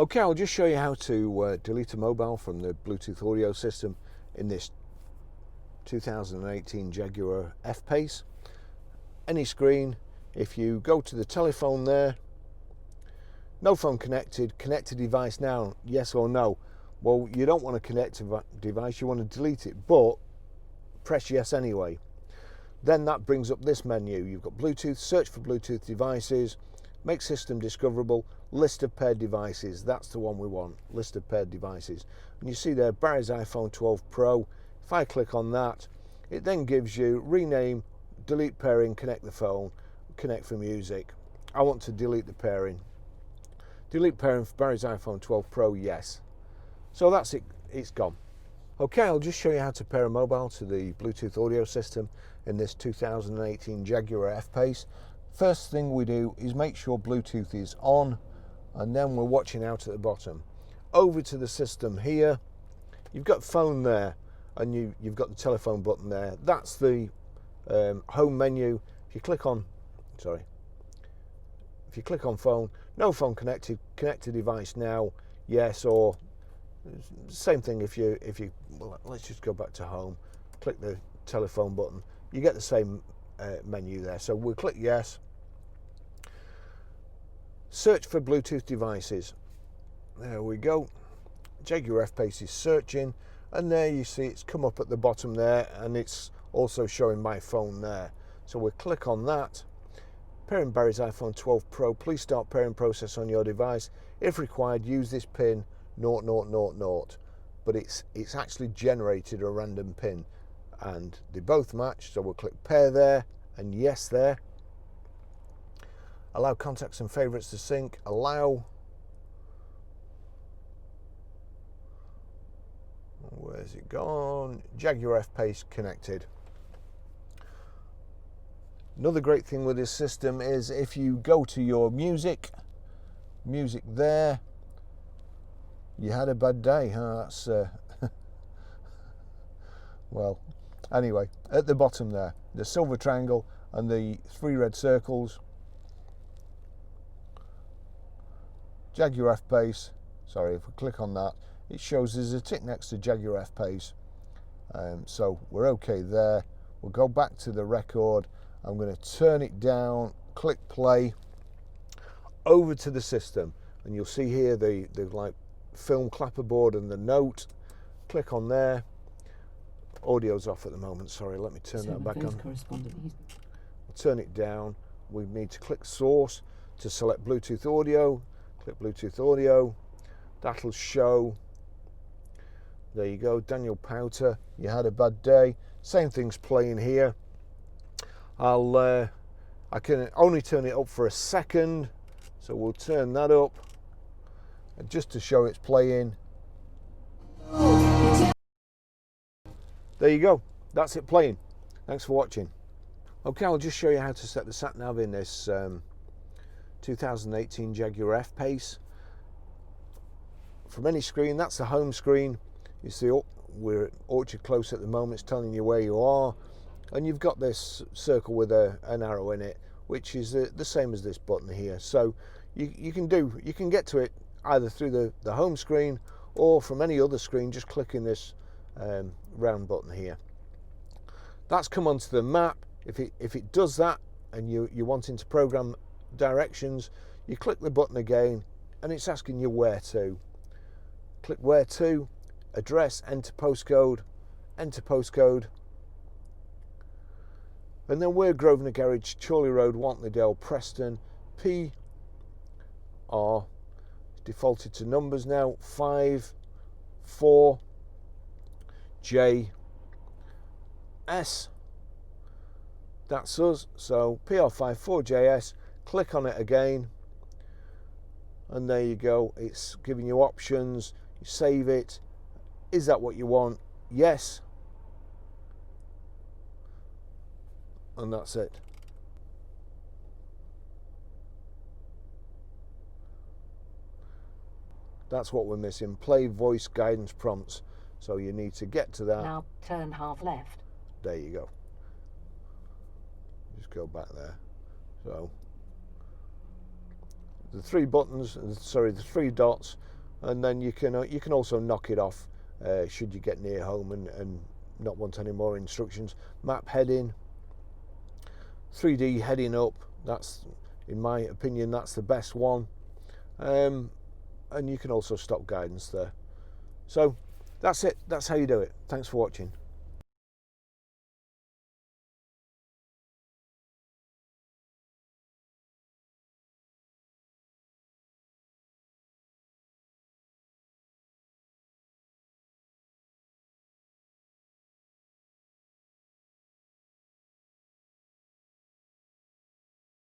Okay, I'll just show you how to delete a mobile from the Bluetooth audio system in this 2018 Jaguar F PACE. Any screen, if you go to the telephone there, no phone connected, connect a device now, yes or no. Well, you don't want to connect a device, you want to delete it, but press yes anyway. Then that brings up this menu. You've got Bluetooth, search for Bluetooth devices, make system discoverable, list of paired devices. That's the one we want, list of paired devices. And you see there Barry's iPhone 12 Pro. If I click on that, it then gives you rename, delete pairing, connect the phone, connect for music. I want to delete the pairing. Delete pairing for Barry's iPhone 12 Pro, yes. So that's it, it's gone. Okay, I'll just show you how to pair a mobile to the Bluetooth audio system in this 2018 Jaguar F PACE. First thing we do is make sure Bluetooth is on, and then we're watching out at the bottom. Over to the system here, you've got phone there, and you've got the telephone button there. That's the home menu. If you click on, phone, no phone connected, connect a device now, yes, or same thing if you well, let's just go back to home, click the telephone button, you get the same menu there. So we'll click yes. Search for Bluetooth devices. There we go. Jaguar F PACE is searching, and there you see it's come up at the bottom there, and it's also showing my phone there. So we'll click on that. Pairing Barry's iPhone 12 Pro. Please start pairing process on your device. If required, use this pin 0000. But it's actually generated a random pin, and they both match. So we'll click pair there and yes there. Allow contacts and favorites to sync. Allow. Where's it gone? Jaguar F PACE connected. Another great thing with this system is if you go to your music there, you had a bad day, huh? That's well, anyway, at the bottom there, the silver triangle and the 3 red circles. Jaguar F PACE, sorry, if we click on that, it shows there's a tick next to Jaguar F PACE. So we're okay there. We'll go back to the record. I'm going to turn it down, click play, over to the system, and you'll see here the like film clapperboard and the note. Click on there. Audio's off at the moment, sorry, let me turn that back on. I'll turn it down. We need to click source to select Bluetooth audio. Click Bluetooth audio. That'll show. There you go, Daniel Powter, you had a bad day. Same thing's playing here. I can only turn it up for a second, so we'll turn that up, and just to show it's playing. There you go, that's it playing. Thanks for watching. Okay, I'll just show you how to set the sat nav in this 2018 Jaguar F PACE. From any screen, that's the home screen. You see, we're at Orchard Close at the moment. It's telling you where you are, and you've got this circle with an arrow in it, which is the same as this button here. So you can get to it either through the home screen or from any other screen, just clicking this round button here. That's come onto the map. If it does that and you're wanting to program directions, you click the button again, and it's asking you where to. Click where to, address, enter postcode, and then we're Grosvenor Garage, Chorley Road, Wantleydale, Preston. PR defaulted to numbers now, 5 4 J S. That's us. So PR54JS. Click on it again, and there you go. It's giving you options. You save it. Is that what you want? Yes. And that's it. That's what we're missing. Play voice guidance prompts. So you need to get to that. Now turn half left. There you go. Just go back there. So the 3 buttons, sorry, the 3 dots and then you can also knock it off should you get near home and not want any more instructions. Map heading, 3D heading up, that's, in my opinion, that's the best one. And you can also stop guidance there. So that's it, that's how you do it. Thanks for watching.